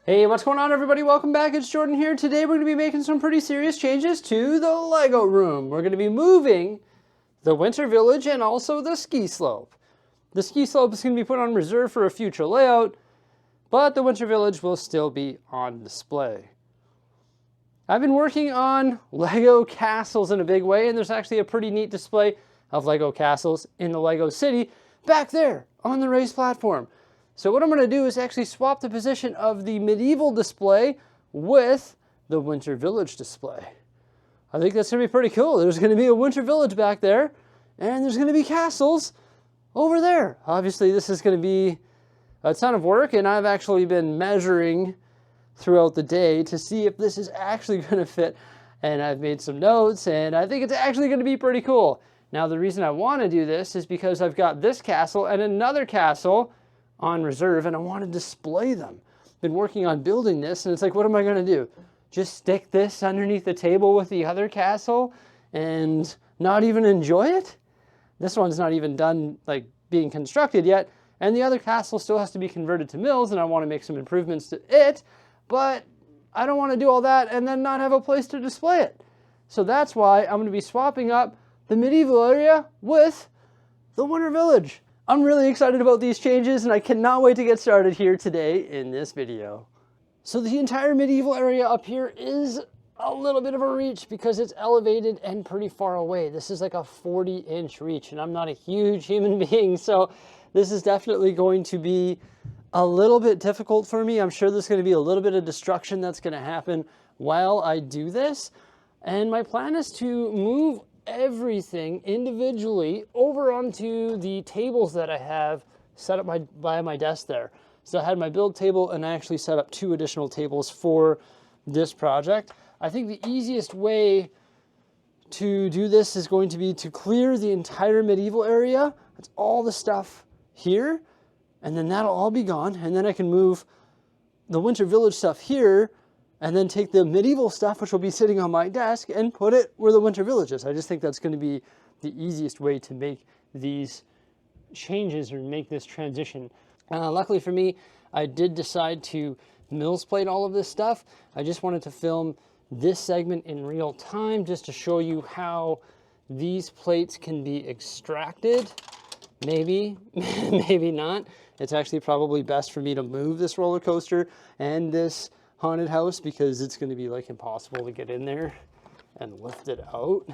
Hey, what's going on everybody? Welcome back, it's Jordan here. Today we're going to be making some pretty serious changes to the Lego room. We're going to be moving the winter village and also the ski slope. The ski slope is going to be put on reserve for a future layout, but the winter village will still be on display. I've been working on Lego castles in a big way, and there's actually a pretty neat display of Lego castles in the Lego city back there on the raised platform. So what I'm going to do is actually swap the position of the medieval display with the winter village display. I think that's going to be pretty cool. There's going to be a winter village back there, and there's going to be castles over there. Obviously, this is going to be a ton of work, and I've actually been measuring throughout the day to see if this is actually going to fit, and I've made some notes, and I think it's actually going to be pretty cool. Now, the reason I want to do this is because I've got this castle and another castle on reserve, and I want to display them. Been working on building this, and it's like, what am I going to do? Just stick this underneath the table with the other castle and not even enjoy it? This one's not even done, like, being constructed yet, and the other castle still has to be converted to mills, and I want to make some improvements to it, but I don't want to do all that and then not have a place to display it. So that's why I'm going to be swapping up the medieval area with the winter village. I'm really excited about these changes, and I cannot wait to get started here today in this video. So the entire medieval area up here is a little bit of a reach because it's elevated and pretty far away. This is like a 40-inch reach, and I'm not a huge human being, so this is definitely going to be a little bit difficult for me. I'm sure there's going to be a little bit of destruction that's going to happen while I do this, and my plan is to move everything individually over onto the tables that I have set up by my desk there. So I had my build table, and I actually set up 2 additional tables for this project. I think the easiest way to do this is going to be to clear the entire medieval area. That's all the stuff here, and then that'll all be gone, and then I can move the winter village stuff here, and then take the medieval stuff, which will be sitting on my desk, and put it where the winter village is. I just think that's going to be the easiest way to make these changes or make this transition. Luckily for me, I did decide to mills plate all of this stuff. I just wanted to film this segment in real time just to show you how these plates can be extracted. Maybe, maybe not. It's actually probably best for me to move this roller coaster and this haunted house because it's going to be like impossible to get in there and lift it out.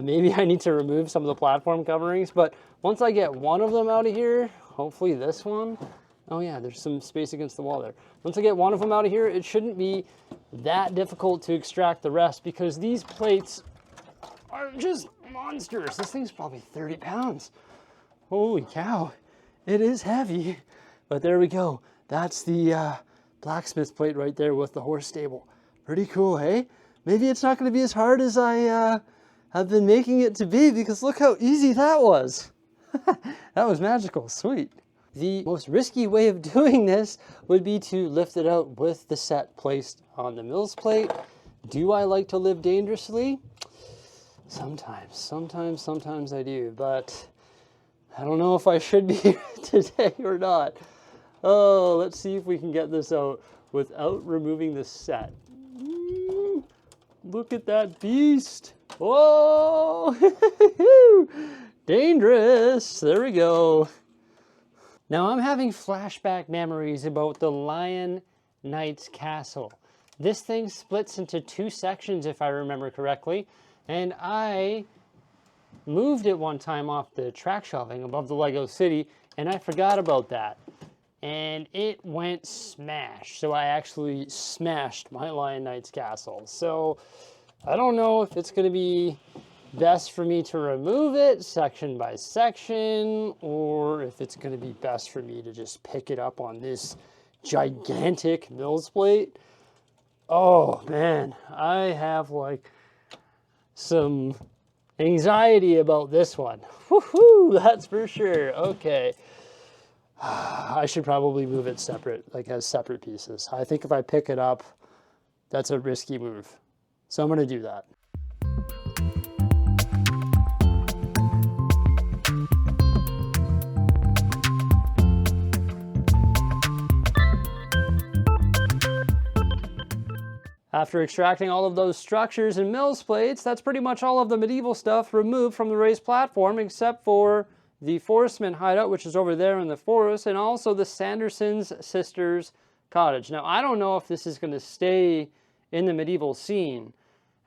Maybe I need to remove some of the platform coverings, but once I get one of them out of here, hopefully this one, oh yeah, there's some space against the wall there. Once I get one of them out of here, it shouldn't be that difficult to extract the rest because these plates are just monsters. This thing's probably 30 pounds. Holy cow, it is heavy. But there we go. That's the blacksmith plate right there with the horse stable. Pretty cool, hey? Maybe it's not going to be as hard as I have been making it to be, because look how easy that was. That was magical. Sweet. The most risky way of doing this would be to lift it out with the set placed on the mills plate. Do I like to live dangerously? Sometimes I do, but I don't know if I should be here today or not. Oh, let's see if we can get this out without removing the set. Look at that beast. Whoa! Dangerous. There we go. Now I'm having flashback memories about the Lion Knight's Castle. This thing splits into 2 sections if I remember correctly, and I moved it one time off the track shelving above the Lego City, and I forgot about that. And it went smash. So I actually smashed my Lion Knight's castle. So I don't know if it's going to be best for me to remove it section by section, or if it's going to be best for me to just pick it up on this gigantic mills plate. Oh man, I have like some anxiety about this one. Woohoo, that's for sure. Okay. I should probably move it separate, like as separate pieces. I think if I pick it up, that's a risky move. So I'm going to do that. After extracting all of those structures and mills plates, that's pretty much all of the medieval stuff removed from the raised platform, except for the forestman hideout, which is over there in the forest, and also the Sanderson's sisters' cottage. Now, I don't know if this is going to stay in the medieval scene.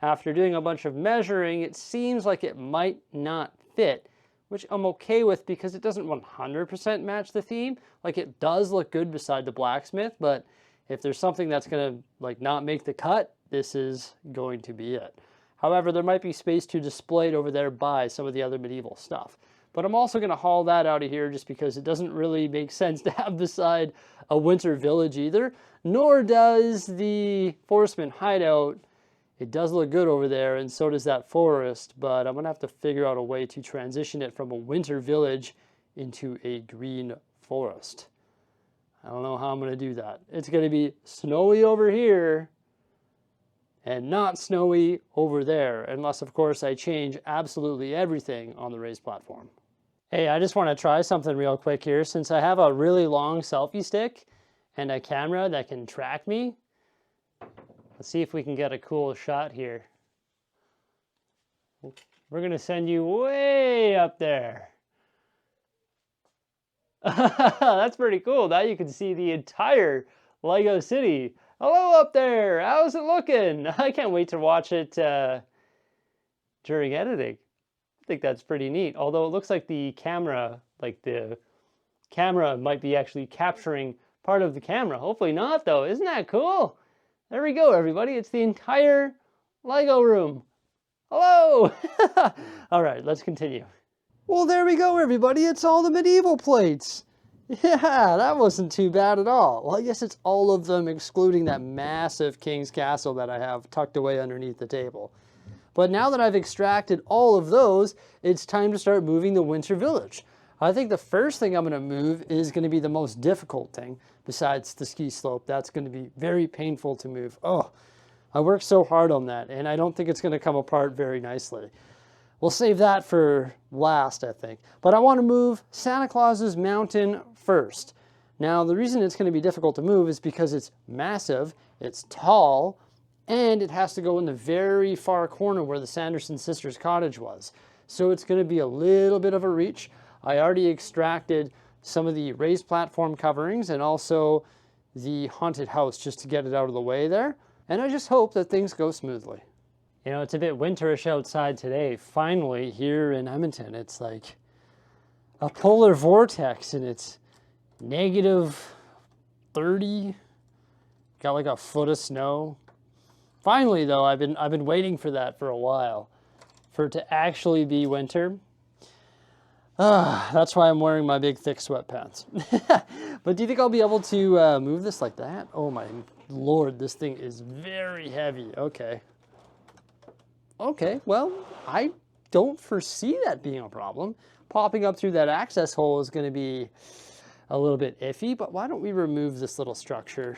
After doing a bunch of measuring, it seems like it might not fit, which I'm okay with because it doesn't 100% match the theme. Like, it does look good beside the blacksmith, but if there's something that's going to like not make the cut, this is going to be it. However, there might be space to display it over there by some of the other medieval stuff. But I'm also going to haul that out of here just because it doesn't really make sense to have beside a winter village either, nor does the forestman hideout. It does look good over there, and so does that forest, but I'm going to have to figure out a way to transition it from a winter village into a green forest. I don't know how I'm going to do that. It's going to be snowy over here and not snowy over there, unless, of course, I change absolutely everything on the raised platform. Hey, I just want to try something real quick here. Since I have a really long selfie stick and a camera that can track me, let's see if we can get a cool shot here. We're going to send you way up there. That's pretty cool. Now you can see the entire Lego City. Hello up there. How's it looking? I can't wait to watch it during editing. I think that's pretty neat. Although it looks like the camera might be actually capturing part of the camera. Hopefully not, though. Isn't that cool? There we go, everybody. It's the entire Lego room. Hello! All right, let's continue. Well, there we go, everybody. It's all the medieval plates. Yeah, that wasn't too bad at all. Well, I guess it's all of them excluding that massive King's Castle that I have tucked away underneath the table. But now that I've extracted all of those, it's time to start moving the winter village. I think the first thing I'm going to move is going to be the most difficult thing besides the ski slope. That's going to be very painful to move. Oh, I worked so hard on that, and I don't think it's going to come apart very nicely. We'll save that for last, I think. But I want to move Santa Claus's mountain first. Now, the reason it's going to be difficult to move is because it's massive, it's tall, and it has to go in the very far corner where the Sanderson sisters' cottage was. So it's going to be a little bit of a reach. I already extracted some of the raised platform coverings and also the haunted house just to get it out of the way there. And I just hope that things go smoothly. You know, it's a bit winterish outside today. Finally, here in Edmonton, it's like a polar vortex and it's negative 30. Got like a foot of snow. Finally, though, I've been waiting for that for a while, for it to actually be winter. That's why I'm wearing my big thick sweatpants. But do you think I'll be able to move this like that? Oh my Lord, this thing is very heavy. Okay. Okay, well, I don't foresee that being a problem. Popping up through that access hole is going to be a little bit iffy, but why don't we remove this little structure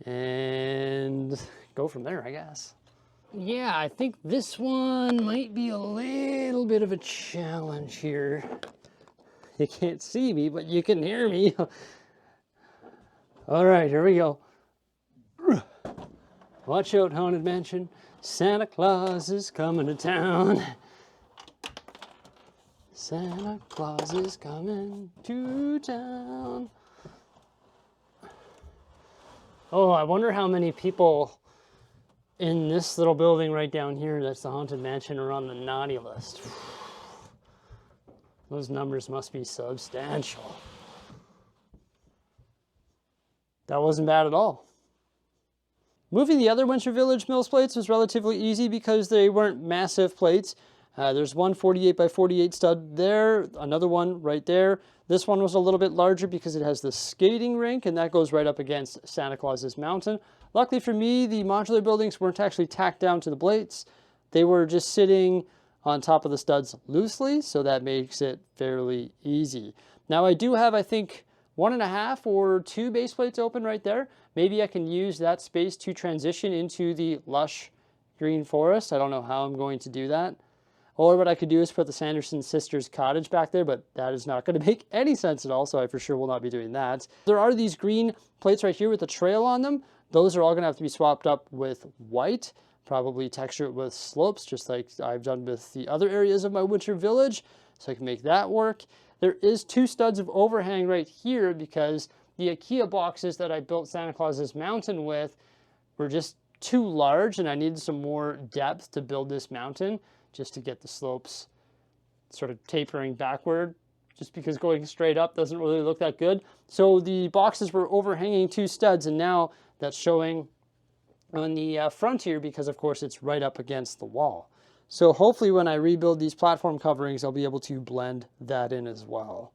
and go from there, I guess. Yeah, I think this one might be a little bit of a challenge here. You can't see me, but you can hear me. All right, here we go. Watch out, Haunted Mansion. Santa Claus is coming to town. Santa Claus is coming to town. Oh, I wonder how many people in this little building right down here, that's the Haunted Mansion, are on the naughty list. Those numbers must be substantial. That wasn't bad at all. Moving the other Winter Village Mills plates was relatively easy because they weren't massive plates. There's one 48 by 48 stud there, another one right there. This one was a little bit larger because it has the skating rink, and that goes right up against Santa Claus's mountain. Luckily for me, the modular buildings weren't actually tacked down to the plates. They were just sitting on top of the studs loosely, so that makes it fairly easy. Now I do have, I think, 1.5 or 2 base plates open right there. Maybe I can use that space to transition into the lush green forest. I don't know how I'm going to do that. Or what I could do is put the Sanderson sisters' cottage back there, but that is not going to make any sense at all, so I for sure will not be doing that. There are these green plates right here with a trail on them. Those are all gonna have to be swapped up with white, probably texture it with slopes, just like I've done with the other areas of my winter village, so I can make that work. There is 2 studs of overhang right here because the IKEA boxes that I built Santa Claus's mountain with were just too large, and I needed some more depth to build this mountain just to get the slopes sort of tapering backward, just because going straight up doesn't really look that good. So the boxes were overhanging 2 studs, and now that's showing on the front here because of course it's right up against the wall. So hopefully when I rebuild these platform coverings, I'll be able to blend that in as well.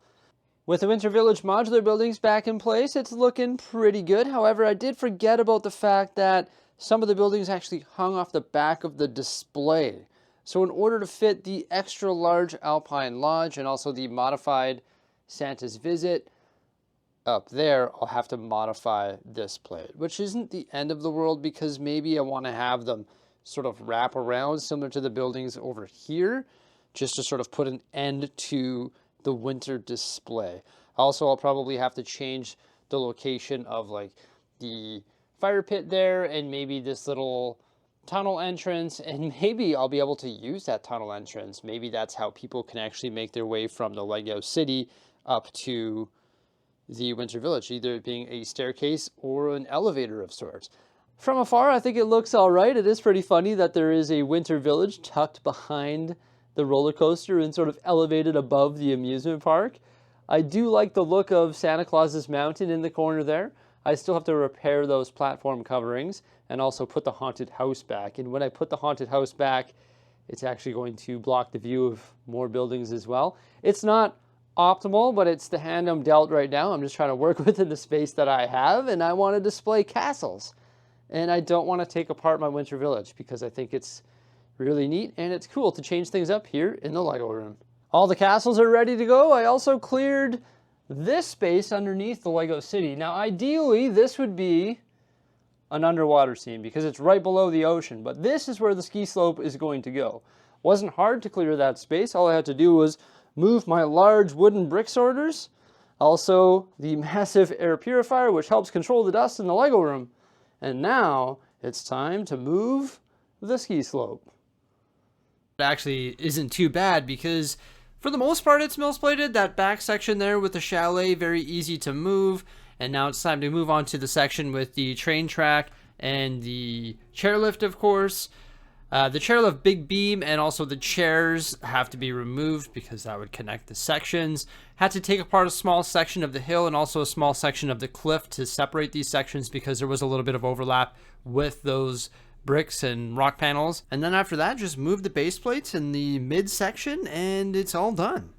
With the Winter Village modular buildings back in place, it's looking pretty good. However, I did forget about the fact that some of the buildings actually hung off the back of the display. So in order to fit the extra large Alpine Lodge and also the modified Santa's Visit up there, I'll have to modify this plate, which isn't the end of the world because maybe I want to have them sort of wrap around similar to the buildings over here, just to sort of put an end to the winter display. Also, I'll probably have to change the location of like the fire pit there and maybe this little tunnel entrance, and maybe I'll be able to use that tunnel entrance. Maybe that's how people can actually make their way from the Lego city up to the Winter Village, either being a staircase or an elevator of sorts. From afar, I think it looks all right. It is pretty funny that there is a Winter Village tucked behind the roller coaster and sort of elevated above the amusement park. I do like the look of Santa Claus's mountain in the corner there. I still have to repair those platform coverings and also put the haunted house back. And when I put the haunted house back, it's actually going to block the view of more buildings as well. It's not optimal, but it's the hand I'm dealt right now. I'm just trying to work within the space that I have, and I want to display castles. And I don't want to take apart my Winter Village because I think it's really neat and it's cool to change things up here in the Lego room. All the castles are ready to go. I also cleared this space underneath the Lego city. Now, ideally, this would be an underwater scene because it's right below the ocean, but this is where the ski slope is going to go. Wasn't hard to clear that space. All I had to do was move my large wooden brick sorters, also the massive air purifier, which helps control the dust in the Lego room. And now it's time to move the ski slope. It actually isn't too bad because for the most part it's mill-plated. That back section there with the chalet, very easy to move. And now it's time to move on to the section with the train track and the chairlift, of course. The chairlift big beam and also the chairs have to be removed because that would connect the sections. Had to take apart a small section of the hill and also a small section of the cliff to separate these sections because there was a little bit of overlap with those bricks and rock panels. And then after that, just move the base plates in the mid section and it's all done.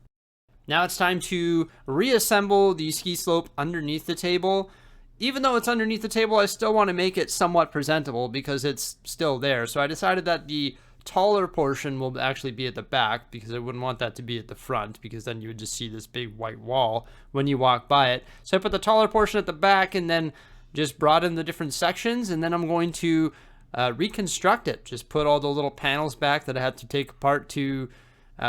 Now it's time to reassemble the ski slope underneath the table. Even though it's underneath the table, I still want to make it somewhat presentable because it's still there. So I decided that the taller portion will actually be at the back because I wouldn't want that to be at the front because then you would just see this big white wall when you walk by it. So I put the taller portion at the back and then just brought in the different sections, and then I'm going to reconstruct it. Just put all the little panels back that I had to take apart to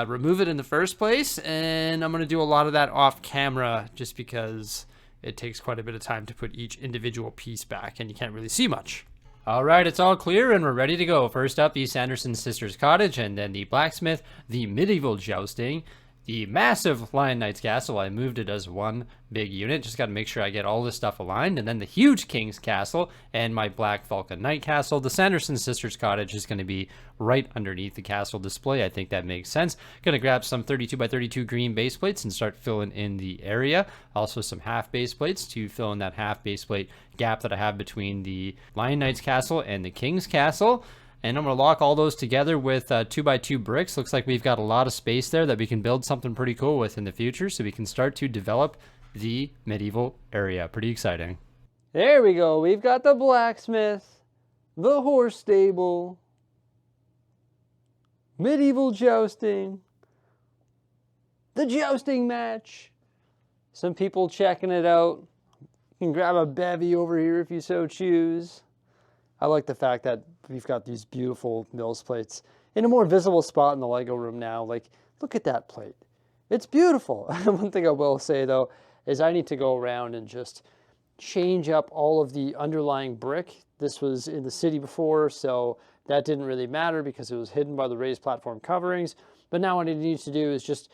remove it in the first place, and I'm going to do a lot of that off camera just because it takes quite a bit of time to put each individual piece back and you can't really see much. All right, it's all clear and we're ready to go. First up, the Sanderson Sisters Cottage, and then the blacksmith, the medieval jousting, the massive Lion Knight's Castle. I moved it as one big unit. Just got to make sure I get all this stuff aligned. And then the huge King's Castle and my Black Vulcan Knight Castle. The Sanderson Sisters Cottage is going to be right underneath the castle display. I think that makes sense. Going to grab some 32 by 32 green base plates and start filling in the area. Also some half base plates to fill in that half base plate gap that I have between the Lion Knight's Castle and the King's Castle. And I'm going to lock all those together with 2x2 bricks. Looks like we've got a lot of space there that we can build something pretty cool with in the future. So we can start to develop the medieval area. Pretty exciting. There we go. We've got the blacksmith, the horse stable, medieval jousting, the jousting match. Some people checking it out. You can grab a bevy over here if you so choose. I like the fact that we've got these beautiful Mills plates in a more visible spot in the Lego room now. Like, look at that plate. It's beautiful. One thing I will say, though, is I need to go around and just change up all of the underlying brick. This was in the city before, so that didn't really matter because it was hidden by the raised platform coverings. But now what I need to do is just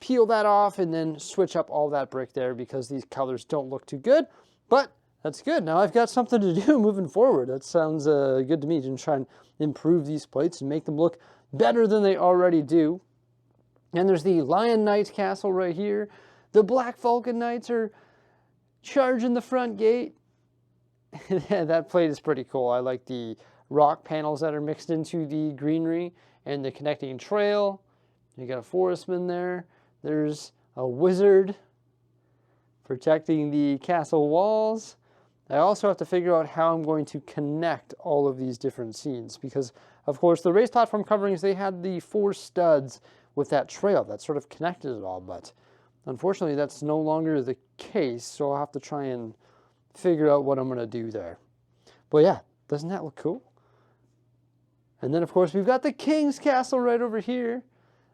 peel that off and then switch up all that brick there because these colors don't look too good. But that's good. Now I've got something to do moving forward. That sounds good to me, to try and improve these plates and make them look better than they already do. And there's the Lion Knights castle right here. The Black Vulcan Knights are charging the front gate. That plate is pretty cool. I like the rock panels that are mixed into the greenery and the connecting trail. You got a forestman there. There's a wizard protecting the castle walls. I also have to figure out how I'm going to connect all of these different scenes because, of course, the raised platform coverings, they had the 4 studs with that trail that sort of connected it all, but unfortunately that's no longer the case, so I'll have to try and figure out what I'm going to do there. But yeah, doesn't that look cool? And then, of course, we've got the King's Castle right over here,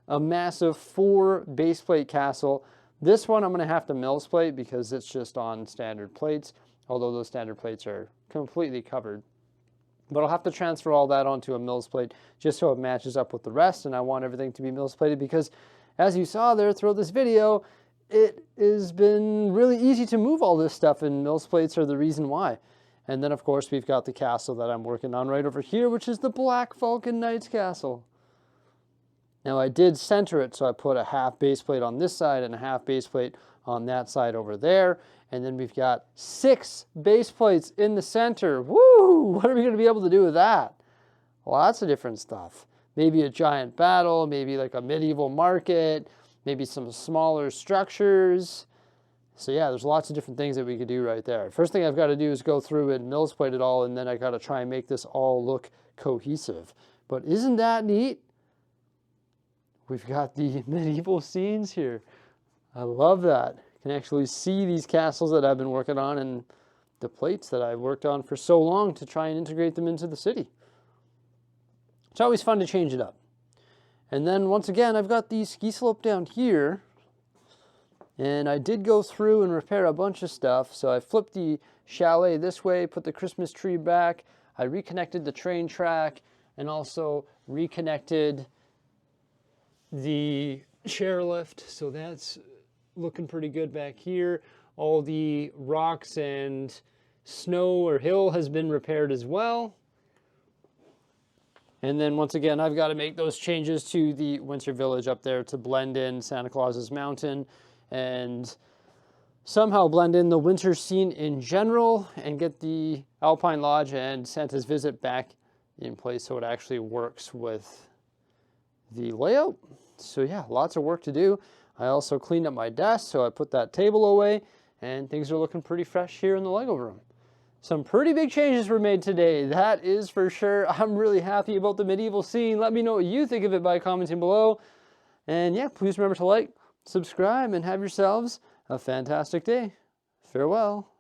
a massive 4 base plate castle. This one I'm going to have to mills plate because it's just on standard plates, although those standard plates are completely covered. But I'll have to transfer all that onto a mills plate just so it matches up with the rest, and I want everything to be mills plated because, as you saw there throughout this video, it has been really easy to move all this stuff, and mills plates are the reason why. And then, of course, we've got the castle that I'm working on right over here, which is the Black Vulcan Knights castle. Now, I did center it, so I put a half base plate on this side and a half base plate on that side over there. And then we've got 6 base plates in the center. Woo! What are we going to be able to do with that? Lots of different stuff. Maybe a giant battle, maybe like a medieval market, maybe some smaller structures. So yeah, there's lots of different things that we could do right there. First thing I've got to do is go through and mills plate it all, and then I got to try and make this all look cohesive. But isn't that neat? We've got the medieval scenes here. I love that. You can actually see these castles that I've been working on and the plates that I've worked on for so long to try and integrate them into the city. It's always fun to change it up. And then once again, I've got the ski slope down here. And I did go through and repair a bunch of stuff. So I flipped the chalet this way, put the Christmas tree back. I reconnected the train track and also reconnected the chairlift. So that's looking pretty good back here. All the rocks and snow or hill has been repaired as well. And then once again, I've got to make those changes to the winter village up there to blend in Santa Claus's Mountain and somehow blend in the winter scene in general and get the Alpine Lodge and Santa's Visit back in place so it actually works with the layout. So yeah, lots of work to do. I also cleaned up my desk, so I put that table away, and things are looking pretty fresh here in the Lego room. Some pretty big changes were made today, that is for sure. I'm really happy about the medieval scene. Let me know what you think of it by commenting below. And yeah, please remember to like, subscribe, and have yourselves a fantastic day. Farewell.